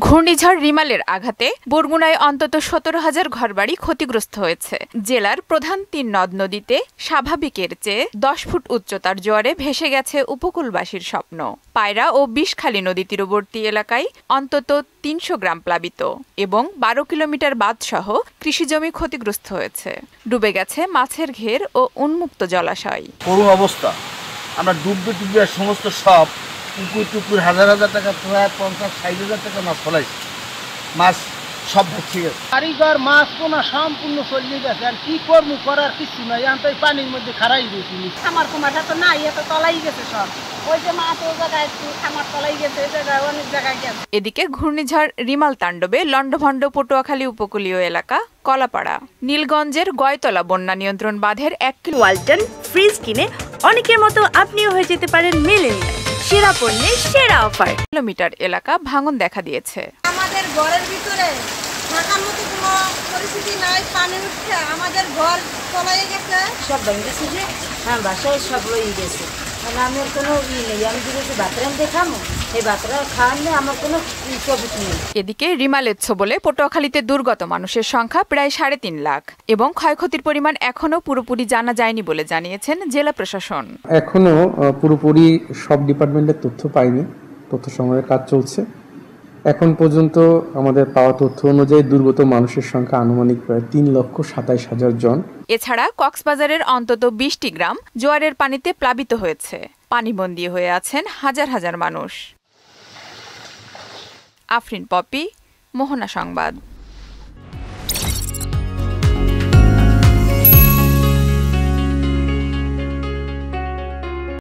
ঘূর্ণিঝড় রিমালের আঘাতে বরগুনায় অন্তত ১৭,০০০ ঘরবাড়ি ক্ষতিগ্রস্ত হয়েছে। জেলার প্রধান ৩ নদ-নদীতে স্বাভাবিকের চেয়ে ১০ ফুট উচ্চতার জোয়ারে ভেসে গেছে উপকূলবাসীর স্বপ্ন। পায়রা ও বিষখালী নদী তীরবর্তী এলাকায় অন্তত ৩০০ গ্রাম প্লাবিত এবং ১২ কিলোমিটার বাঁধসহ কৃষিজমি ক্ষতিগ্রস্ত হয়েছে। ডুবে গেছে মাছের ঘের ও উন্মুক্ত জলাশয়। করুণ অবস্থা। আমরা ডুববে সমস্ত সব পুকুর হাজার হাজার টাকা, প্রায় ৫০-৬০ হাজার টাকা মাছ ফলাইছে। মাছ সব ভেসে গেছে। কারিগর মাছ পোনা সম্পূর্ণ চলিয়ে গেছে। আর কি করবো, করার কিছু নাই। আমি পানির মধ্যে খারাই গেছি। খামার কুমারটা তো নাই, এত তলাই গেছে সব। ওই যে মাছ ওই জায়গায় খামার তলাই গেছে, এই জায়গায় অনেক জায়গায় গেছে। এদিকে ঘূর্ণিঝড় রিমাল তাণ্ডবে লন্ডভন্ড পটুয়াখালী উপকূলীয় এলাকা কলাপাড়া, নীলগঞ্জের গয়তলা বন্যা নিয়ন্ত্রণ বাঁধের ১ কিলো ওয়ালটন ফ্রিজ কিনে অনেকের মতো আপনিও হয়ে যেতে পারেন মিলেনিয়াল। সেরা পণ্যের সেরা অফার। কিলোমিটার এলাকা ভাঙন দেখা দিয়েছে। আমাদের ঘরের ভিতরে থাকার মতো কোনো পরিস্থিতি নাই, পানি উঠছে, আমাদের ঘর তলায় গেছে। সব ভেঙে গেছে যে হ্যাঁ, বাসায় সব লই গেছে। মানে আমার কোনো নেই, আমি যদি বাথরুম দেখাবো এই বাথরুম খাওয়ালে আমার কোনো প্রফিট নেই। এদিকে রিমালের ছোবলে পটুয়াখালীতে দুর্গত মানুষের সংখ্যা প্রায় ৩.৫ লাখ এবং ক্ষয়ক্ষতির পরিমাণ এখনও পুরোপুরি জানা যায়নি বলে জানিয়েছেন জেলা প্রশাসন। এখনো পুরোপুরি সব ডিপার্টমেন্টের তথ্য পাইনি, তথ্য সংগ্রহের কাজ চলছে। এখন পর্যন্ত আমাদের পাওয়া তথ্য অনুযায়ী দুর্গত মানুষের সংখ্যা আনুমানিক প্রায় ৩,২৭,০০০ জন। এছাড়া কক্সবাজারের অন্তত ২০টি গ্রাম জোয়ারের পানিতে প্লাবিত হয়েছে। পানিবন্দী হয়ে আছেন হাজার হাজার মানুষ। আফরিন পপি, মোহনা সংবাদ।